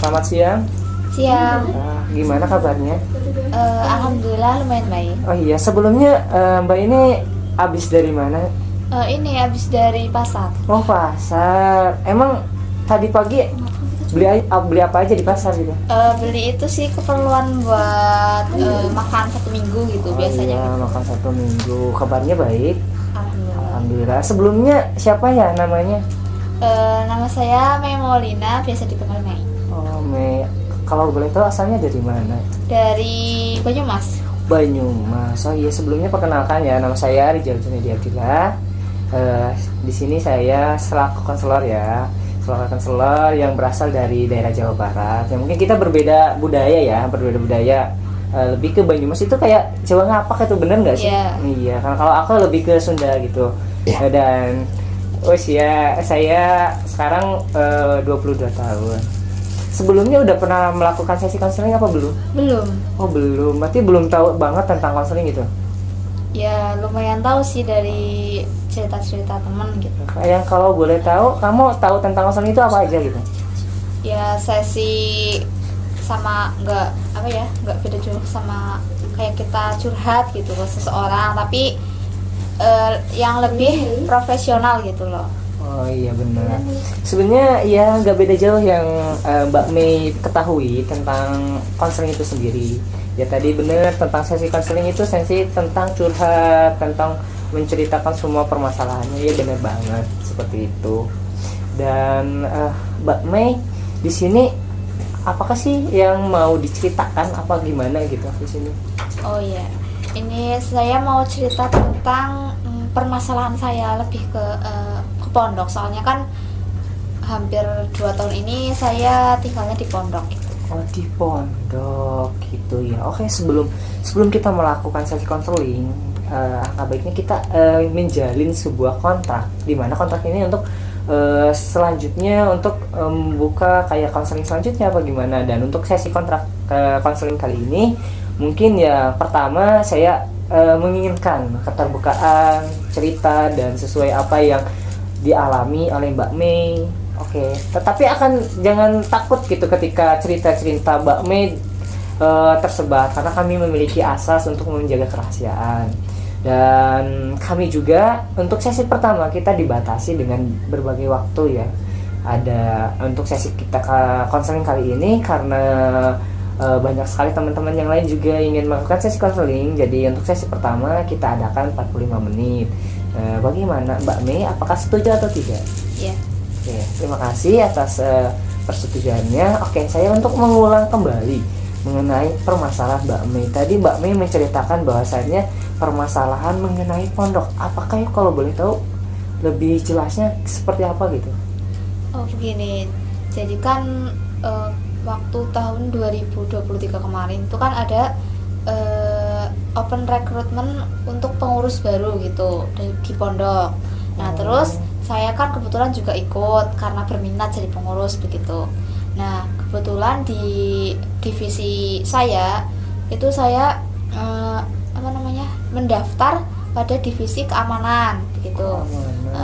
Selamat siang. Siang. Gimana kabarnya? Alhamdulillah lumayan baik. Oh iya, sebelumnya Mbak ini habis dari mana? Ini habis dari pasar. Oh, pasar. Emang tadi pagi beli apa aja di pasar gitu? Beli itu sih keperluan buat makan 1 minggu gitu Oh biasanya. iya, makan 1 minggu. Kabarnya baik. Alhamdulillah. Alhamdulillah. Sebelumnya siapa ya namanya? Nama saya Mei Maulina, biasa dipanggil Mei. Oh, Mei. Kalau boleh tahu asalnya dari mana? Dari Banyumas. Banyumas. Oh iya, sebelumnya perkenalkan ya, nama saya Rijal Junaidi Abdillah. Di sini saya selaku konselor ya, selaku konselor yang berasal dari daerah Jawa Barat. Ya, mungkin kita berbeda budaya ya, lebih ke Banyumas itu kayak Jawa Ngapak itu, bener nggak sih? Iya. Iya, karena kalau aku lebih ke Sunda gitu. Dan usia saya sekarang 22 tahun. Sebelumnya udah pernah melakukan sesi konseling apa belum? Belum. Oh belum, berarti belum tahu banget tentang konseling gitu. Ya lumayan tahu sih dari cerita-cerita teman gitu. Yang kalau boleh tahu, kamu tahu tentang konseling itu apa aja gitu? Ya sesi sama nggak beda jauh sama kayak kita curhat gitu ke seseorang, tapi yang lebih profesional gitu loh. Oh iya benar. Sebenarnya ya nggak beda jauh yang Mbak Mei ketahui tentang konseling itu sendiri. Ya tadi benar, tentang sesi konseling itu sesi tentang curhat, tentang menceritakan semua permasalahannya. Ya benar banget seperti itu. Dan Mbak Mei di sini apakah sih yang mau diceritakan apa gimana gitu di sini? Oh iya, ini saya mau cerita tentang permasalahan saya lebih ke pondok. Soalnya kan hampir 2 tahun ini saya tinggalnya di pondok gitu. Oh di pondok gitu ya. Oke, sebelum kita melakukan sesi konseling, angka baiknya kita menjalin sebuah kontrak, di mana kontrak ini untuk selanjutnya untuk membuka kayak konseling selanjutnya apa gimana. Dan untuk sesi kontrak konseling kali ini mungkin ya pertama saya menginginkan keterbukaan cerita dan sesuai apa yang dialami oleh Mbak Mei. Oke, tetapi jangan takut gitu ketika cerita-cerita Mbak Mei tersebar, karena kami memiliki asas untuk menjaga kerahasiaan. Dan kami juga untuk sesi pertama kita dibatasi dengan berbagai waktu ya. Ada untuk sesi kita konseling kali ini karena banyak sekali teman-teman yang lain juga ingin melakukan sesi konseling. Jadi untuk sesi pertama kita adakan 45 menit. Bagaimana Mbak Mei, apakah setuju atau tidak? Iya. Oke, terima kasih atas persetujuannya. Oke, saya untuk mengulang kembali mengenai permasalahan Mbak Mei. Tadi Mbak Mei menceritakan bahwasannya permasalahan mengenai pondok. Apakah ya kalau boleh tahu lebih jelasnya seperti apa gitu? Oh begini, jadi kan waktu tahun 2023 kemarin itu kan ada open recruitment untuk pengurus baru gitu di pondok. Nah terus saya kan kebetulan juga ikut karena berminat jadi pengurus begitu. Nah kebetulan di divisi saya itu saya mendaftar pada divisi keamanan begitu.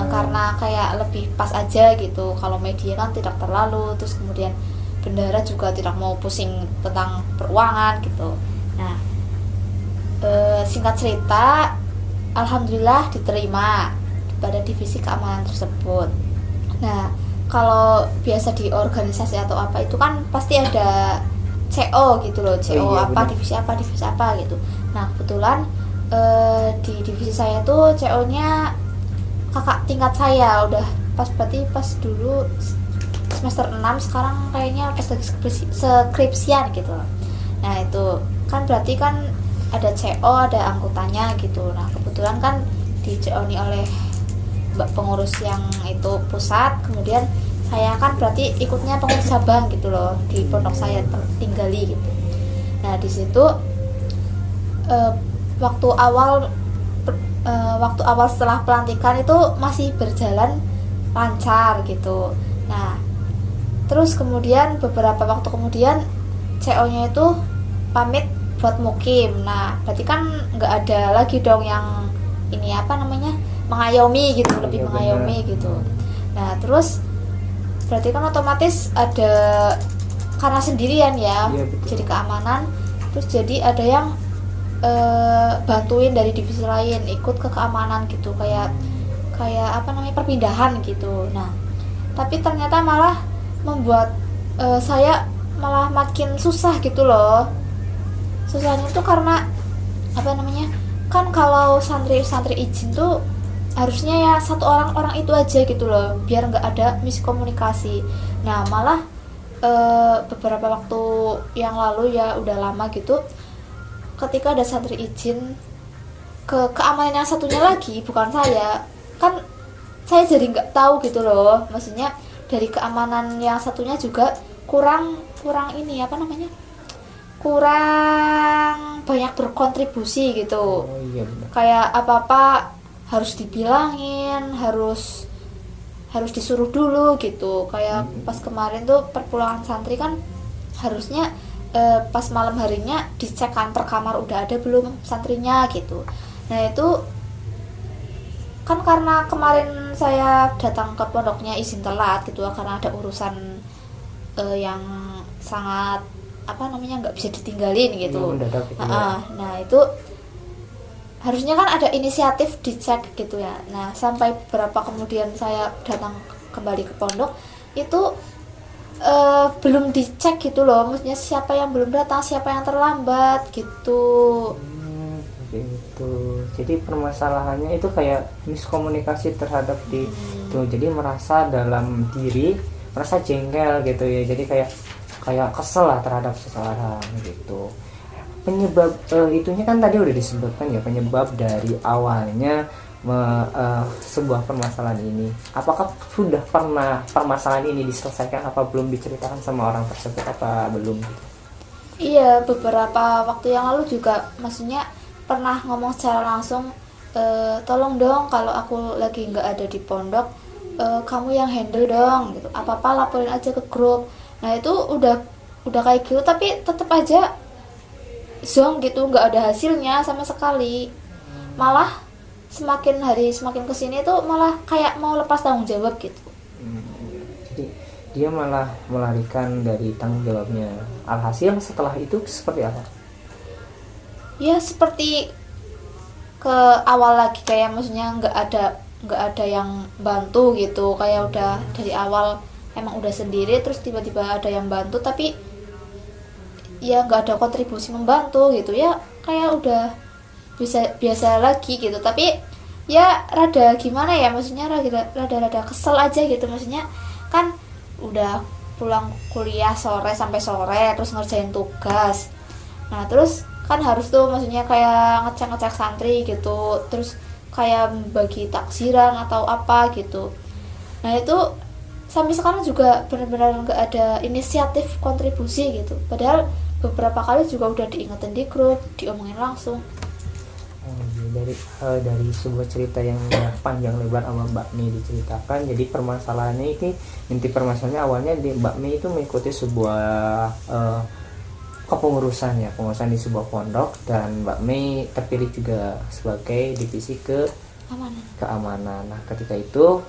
Karena kayak lebih pas aja gitu, kalau media kan tidak terlalu, terus kemudian bendara juga tidak mau pusing tentang peruangan gitu. Nah singkat cerita, alhamdulillah diterima pada divisi keamanan tersebut. Nah kalau biasa di organisasi atau apa itu kan pasti ada CO gitu loh, CO iya, apa benar. divisi apa gitu. Nah kebetulan di divisi saya tuh CO-nya kakak tingkat saya, udah pas dulu semester 6, sekarang kayaknya pas lagi skripsian gitu. Nah itu kan berarti kan ada CO, ada anggotanya gitu. Nah kebetulan kan di CO ini oleh pengurus yang itu pusat, kemudian saya kan berarti ikutnya pengurus cabang gitu loh di pondok saya tinggali gitu. Nah di situ waktu awal setelah pelantikan itu masih berjalan lancar gitu. Nah terus kemudian beberapa waktu kemudian CO-nya itu pamit buat mukim. Nah berarti kan nggak ada lagi dong yang ini mengayomi gitu, lebih mengayomi gitu. Nah terus berarti kan otomatis ada karena sendirian ya, Iya, betul. jadi keamanan. Terus jadi ada yang bantuin dari divisi lain ikut ke keamanan gitu, kayak apa namanya, perpindahan gitu. Nah tapi ternyata malah membuat saya malah makin susah gitu loh. Susahnya tuh karena apa namanya, kan kalau santri izin tuh harusnya ya satu orang itu aja gitu loh, biar nggak ada miskomunikasi. Nah malah beberapa waktu yang lalu ya, udah lama gitu, ketika ada santri izin ke keamanan yang satunya lagi, bukan saya, kan saya jadi nggak tahu gitu loh. Maksudnya dari keamanan yang satunya juga kurang ini apa namanya, kurang banyak berkontribusi gitu. Oh iya benar. Kayak apa-apa harus dibilangin, harus disuruh dulu gitu. Kayak pas kemarin tuh perpulangan santri kan harusnya pas malam harinya dicek kan per kamar udah ada belum santrinya gitu. Nah itu kan karena kemarin saya datang ke pondoknya izin telat gitu, karena ada urusan yang sangat apa namanya, nggak bisa ditinggalin gitu. Mendadak gitu ya. Nah itu harusnya kan ada inisiatif dicek gitu ya. Nah sampai beberapa kemudian saya datang kembali ke pondok itu belum dicek gitu loh, maksudnya siapa yang belum datang, siapa yang terlambat gitu. Gitu. Jadi permasalahannya itu kayak miskomunikasi terhadap itu. Jadi merasa dalam diri merasa jengkel gitu ya. Jadi kayak kesel lah terhadap seseorang gitu. Penyebab itunya kan tadi udah disebutkan ya, penyebab dari awalnya sebuah permasalahan ini. Apakah sudah pernah permasalahan ini diselesaikan, apa belum diceritakan sama orang tersebut, apa belum? Iya, beberapa waktu yang lalu juga maksudnya pernah ngomong secara langsung, tolong dong kalau aku lagi nggak ada di pondok, kamu yang handle dong gitu, apa-apa laporin aja ke grup. Nah itu udah kayak gitu, tapi tetap aja zong gitu, nggak ada hasilnya sama sekali. Malah semakin hari semakin kesini tuh malah kayak mau lepas tanggung jawab gitu. Jadi dia malah melarikan dari tanggung jawabnya. Alhasil setelah itu seperti apa? Ya seperti ke awal lagi, kayak maksudnya nggak ada yang bantu gitu, kayak udah dari awal emang udah sendiri, terus tiba-tiba ada yang bantu tapi ya nggak ada kontribusi membantu gitu ya, kayak udah biasa lagi gitu. Tapi ya rada gimana ya, maksudnya rada kesel aja gitu. Maksudnya kan udah pulang kuliah sampai sore terus ngerjain tugas, nah terus kan harus tuh maksudnya kayak ngecek santri gitu, terus kayak bagi taksiran atau apa gitu. Nah itu sampai sekarang juga benar-benar nggak ada inisiatif kontribusi gitu, padahal beberapa kali juga udah diingetin di grup, diomongin langsung. Dari sebuah cerita yang panjang lebar sama Mbak Mei diceritakan, jadi permasalahannya ini, inti permasalahannya awalnya Mbak Mei itu mengikuti sebuah kepengurusan di sebuah pondok, dan Mbak Mei terpilih juga sebagai divisi keamanan. Nah ketika itu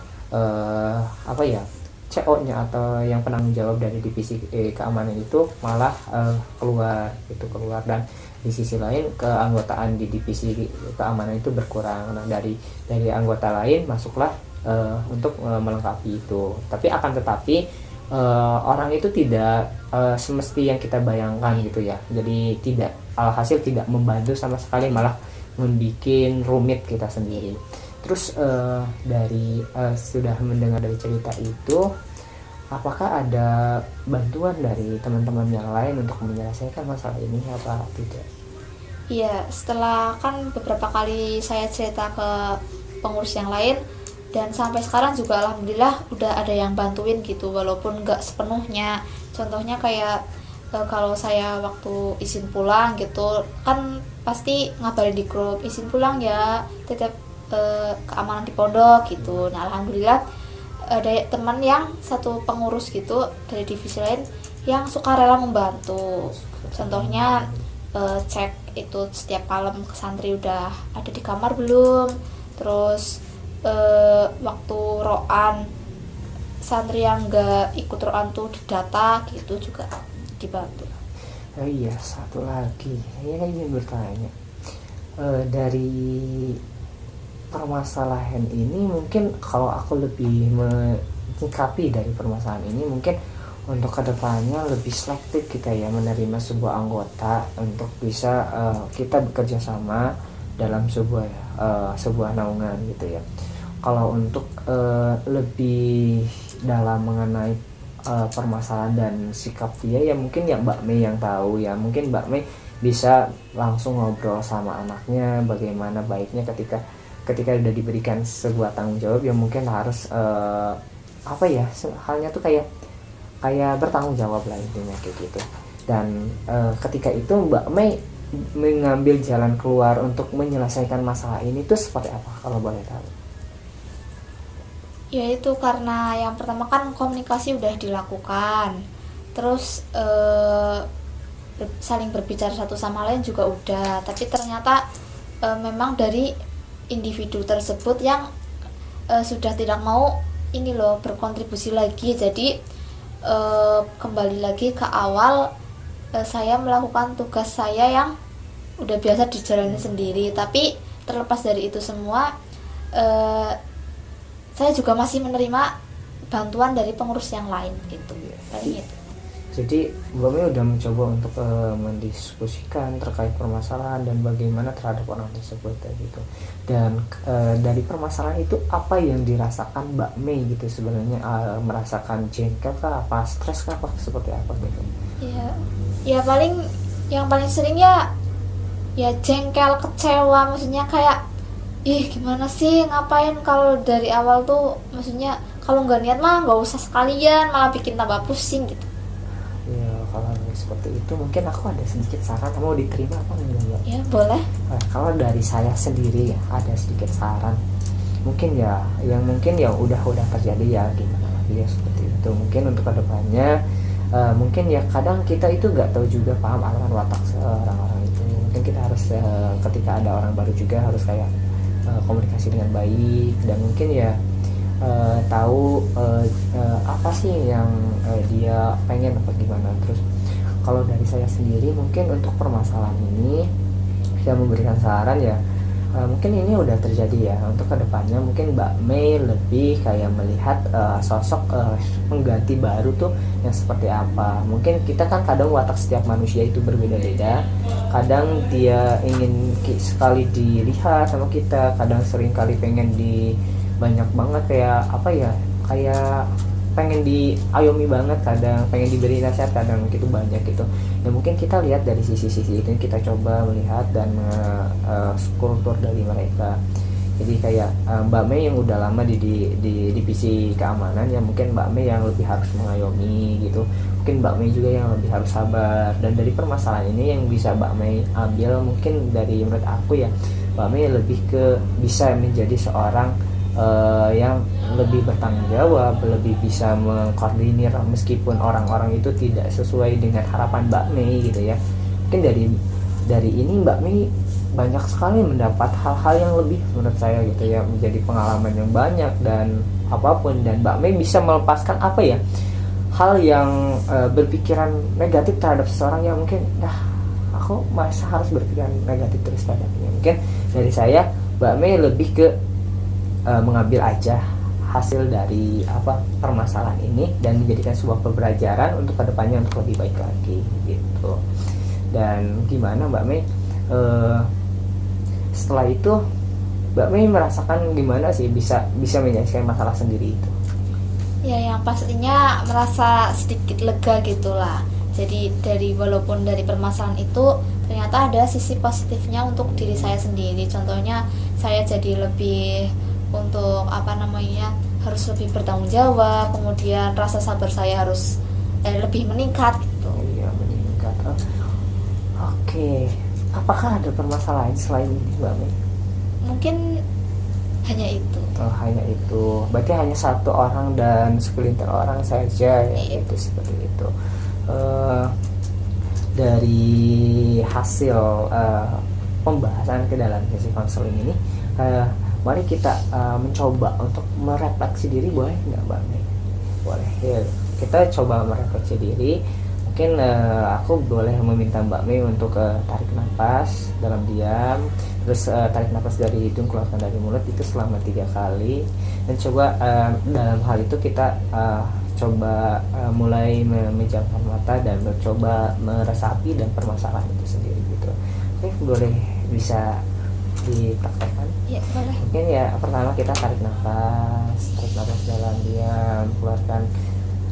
CO-nya atau yang penanggung jawab dari divisi keamanan itu malah keluar, dan di sisi lain keanggotaan di divisi keamanan itu berkurang. Nah dari anggota lain masuklah untuk melengkapi itu. Tapi akan tetapi orang itu tidak semesti yang kita bayangkan gitu ya. Jadi alhasil tidak membantu sama sekali, malah membuat rumit kita sendiri. Terus sudah mendengar dari cerita itu, apakah ada bantuan dari teman-teman yang lain untuk menyelesaikan masalah ini apa tidak? Iya, setelah kan beberapa kali saya cerita ke pengurus yang lain, dan sampai sekarang juga alhamdulillah udah ada yang bantuin gitu, walaupun nggak sepenuhnya. Contohnya kayak kalau saya waktu izin pulang gitu kan pasti ngabarin di grup, izin pulang ya, titip keamanan di pondok gitu. Nah alhamdulillah ada teman yang satu pengurus gitu dari divisi lain yang sukarela membantu. Contohnya cek itu setiap malam ke santri udah ada di kamar belum, terus waktu roan santri yang nggak ikut roan tuh didata gitu juga dibantu. Oh iya, satu lagi saya ingin bertanya. Dari permasalahan ini mungkin kalau aku lebih menyikapi dari permasalahan ini, mungkin untuk kedepannya lebih selektif kita ya menerima sebuah anggota untuk bisa kita bekerja sama dalam sebuah naungan gitu ya. Kalau untuk lebih dalam mengenai permasalahan dan sikap dia ya mungkin ya Mbak Mei yang tahu ya, mungkin Mbak Mei bisa langsung ngobrol sama anaknya bagaimana baiknya ketika udah diberikan sebuah tanggung jawab ya mungkin harus apa ya halnya tuh kayak bertanggung jawab lah intinya kayak gitu. Dan ketika itu Mbak Mei mengambil jalan keluar untuk menyelesaikan masalah ini tuh seperti apa kalau boleh tahu? Ya itu karena yang pertama kan komunikasi udah dilakukan, terus saling berbicara satu sama lain juga udah, tapi ternyata memang dari individu tersebut yang sudah tidak mau ini loh berkontribusi lagi. Jadi kembali lagi ke awal, saya melakukan tugas saya yang udah biasa dijalani sendiri, tapi terlepas dari itu semua saya juga masih menerima bantuan dari pengurus yang lain gitu. Paling itu. Jadi Mbak Mei udah mencoba untuk mendiskusikan terkait permasalahan dan bagaimana terhadap orang tersebut gitu. Dan dari permasalahan itu apa yang dirasakan Mbak Mei gitu sebenarnya, merasakan jengkel kah, apa stres kah, apa seperti apa gitu? Ya paling yang paling sering ya jengkel, kecewa, maksudnya kayak gimana sih ngapain, kalau dari awal tuh maksudnya kalau nggak niat mah nggak usah sekalian, malah bikin tambah pusing gitu. Ya kalau seperti itu mungkin aku ada sedikit saran, mau diterima apa enggak? Ya boleh. Kalau dari saya sendiri ya ada sedikit saran, mungkin ya yang mungkin ya udah terjadi ya gimana lagi ya seperti itu. Mungkin untuk kedepannya mungkin ya kadang kita itu nggak tahu juga paham alasan watak orang-orang itu. Mungkin kita harus ketika ada orang baru juga harus kayak komunikasi dengan baik dan mungkin ya tahu apa sih yang dia pengen apa gimana. Terus kalau dari saya sendiri mungkin untuk permasalahan ini saya memberikan saran ya, mungkin ini udah terjadi ya, untuk kedepannya mungkin Mbak Mei lebih kayak melihat sosok pengganti baru tuh yang seperti apa. Mungkin kita kan kadang watak setiap manusia itu berbeda-beda, kadang dia ingin sekali dilihat sama kita, kadang sering kali pengen di banyak banget kayak apa ya, kayak pengen diayomi banget, kadang pengen diberi nasihat, kadang gitu banyak gitu ya. Mungkin kita lihat dari sisi-sisi itu, kita coba melihat dan kultur dari mereka. Jadi kayak Mbak Mei yang udah lama di divisi keamanan ya, mungkin Mbak Mei yang lebih harus mengayomi gitu, mungkin Mbak Mei juga yang lebih harus sabar. Dan dari permasalahan ini yang bisa Mbak Mei ambil mungkin dari menurut aku ya, Mbak Mei lebih ke bisa menjadi seorang yang lebih bertanggung jawab, lebih bisa mengkoordinir meskipun orang-orang itu tidak sesuai dengan harapan Mbak Mei gitu ya. Mungkin dari ini Mbak Mei banyak sekali mendapat hal-hal yang lebih menurut saya gitu ya, menjadi pengalaman yang banyak dan apapun, dan Mbak Mei bisa melepaskan apa ya, hal yang berpikiran negatif terhadap seseorang yang mungkin aku masa harus berpikiran negatif terus terhadapnya. Mungkin dari saya Mbak Mei lebih ke mengambil aja hasil dari permasalahan ini dan menjadikan sebuah pembelajaran untuk kedepannya untuk lebih baik lagi gitu. Dan gimana Mbak Mei setelah itu Mbak Mei merasakan gimana sih bisa menyelesaikan masalah sendiri itu? Ya yang pastinya merasa sedikit lega gitulah. Jadi walaupun dari permasalahan itu ternyata ada sisi positifnya untuk diri saya sendiri. Contohnya saya jadi lebih harus lebih bertanggung jawab, kemudian rasa sabar saya harus lebih meningkat gitu. Iya, meningkat. Oke. Apakah ada permasalahan selain ini Mbak Mei? Mungkin hanya itu. Hanya itu. Berarti hanya satu orang dan segelintir orang saja ya, itu seperti itu. Dari hasil pembahasan ke dalam sesi konseling ini, mari kita mencoba untuk merefleksi diri, boleh nggak Mbak Mei? Boleh ya, kita coba merefleksi diri. Mungkin aku boleh meminta Mbak Mei untuk tarik nafas dalam diam, terus tarik nafas dari hidung, keluarkan dari mulut itu selama 3 kali, dan coba dalam hal itu kita coba mulai memejamkan mata dan mencoba meresapi dan permasalahan itu sendiri gitu. Oke, boleh bisa dipraktekkan. Ya, boleh. Mungkin ya pertama kita tarik nafas dalam diam, keluarkan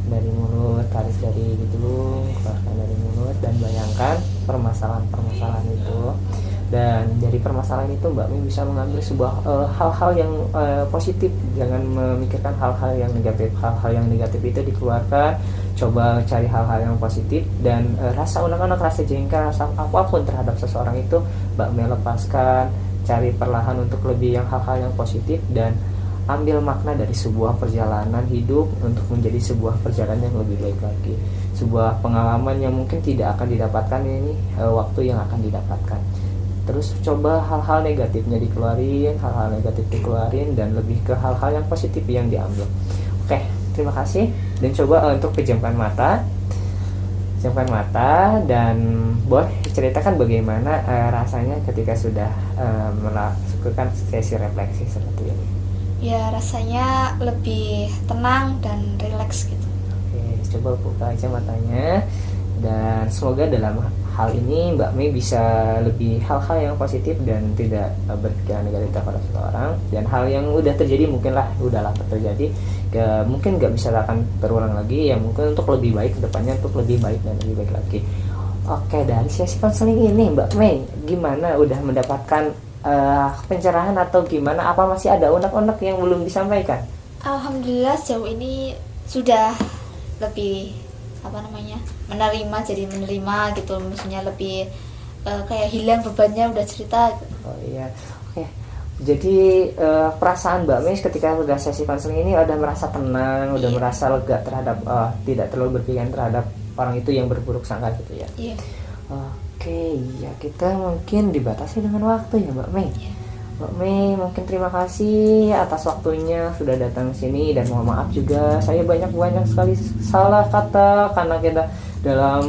dari mulut, tarik dari hidung, keluarkan dari mulut, dan bayangkan permasalahan-permasalahan itu. Dan dari permasalahan itu Mbak Mi bisa mengambil sebuah hal-hal yang positif, jangan memikirkan hal-hal yang negatif. Hal-hal yang negatif itu dikeluarkan, coba cari hal-hal yang positif, dan rasa unek-unek, rasa jengkel, rasa apapun terhadap seseorang itu Mbak Mi lepaskan, cari perlahan untuk lebih yang hal-hal yang positif, dan ambil makna dari sebuah perjalanan hidup untuk menjadi sebuah perjalanan yang lebih baik lagi, sebuah pengalaman yang mungkin tidak akan didapatkan ini waktu yang akan didapatkan. Terus coba hal-hal negatifnya dikeluarin, hal-hal negatif dikeluarin, dan lebih ke hal-hal yang positif yang diambil. Oke, terima kasih, dan coba untuk pejamkan mata, dan boleh ceritakan bagaimana rasanya ketika sudah melakukan sesi refleksi seperti ini. Ya, rasanya lebih tenang dan rileks gitu. Oke, coba buka aja matanya, dan semoga dalam hal ini Mbak Mei bisa lebih hal-hal yang positif dan tidak berpikiran negatif terhadap seseorang, dan hal yang udah terjadi mungkinlah udahlah terjadi, mungkin nggak bisa akan terulang lagi, ya mungkin untuk lebih baik ke depannya, untuk lebih baik dan lebih baik lagi. Oke, dari sesi konseling ini Mbak Mei gimana, udah mendapatkan pencerahan atau gimana, apa masih ada unek-unek yang belum disampaikan? Alhamdulillah sejauh ini sudah lebih menerima, jadi menerima gitu, maksudnya lebih kayak hilang bebannya, udah cerita gitu. Oh iya, oke. Jadi perasaan Mbak Mei ketika sudah sesi konseling ini udah merasa tenang, udah merasa lega terhadap tidak terlalu berpikiran terhadap orang itu yang berburuk sangka gitu ya. Iya. Oke, ya kita mungkin dibatasi dengan waktu ya Mbak Mei. Iya. Mbak Mei mungkin terima kasih atas waktunya sudah datang sini, dan mohon maaf juga saya banyak sekali salah kata karena kita dalam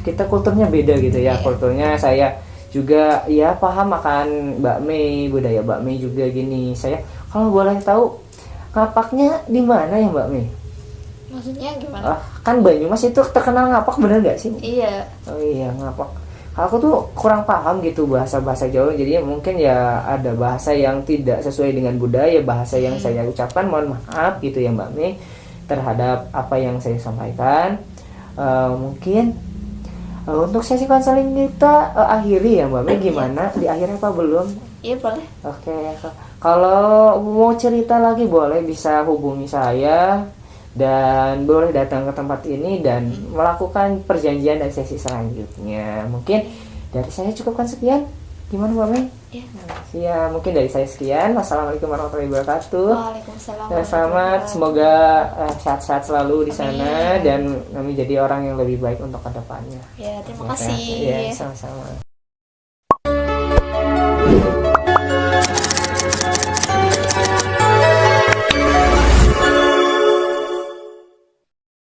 kita kulturnya beda gitu ya. Kulturnya saya juga ya paham akan Mbak Mei, budaya Mbak Mei juga gini. Saya kalau boleh tahu ngapaknya di mana ya Mbak Mei? Maksudnya gimana? Kan Banyumas itu terkenal ngapak, bener nggak sih? Iya. Oh iya, ngapak. Aku tuh kurang paham gitu bahasa Jawa, jadi mungkin ya ada bahasa yang tidak sesuai dengan budaya, bahasa yang saya ucapkan, mohon maaf gitu ya Mbak Mei terhadap apa yang saya sampaikan. Mungkin untuk sesi konseling kita akhiri ya Mbak Mei, gimana? Di akhir apa belum? Iya, boleh. Oke, kalau mau cerita lagi boleh bisa hubungi saya, dan boleh datang ke tempat ini dan melakukan perjanjian dan sesi selanjutnya. Mungkin dari saya cukupkan sekian. Gimana Mbak Mei? Iya. Ya, mungkin dari saya sekian. Wassalamualaikum warahmatullahi wabarakatuh. Waalaikumsalam. Selamat, semoga sehat-sehat selalu di sana. Amin. Dan kami jadi orang yang lebih baik untuk kedepannya. Ya, terima kasih. Ya, sama-sama.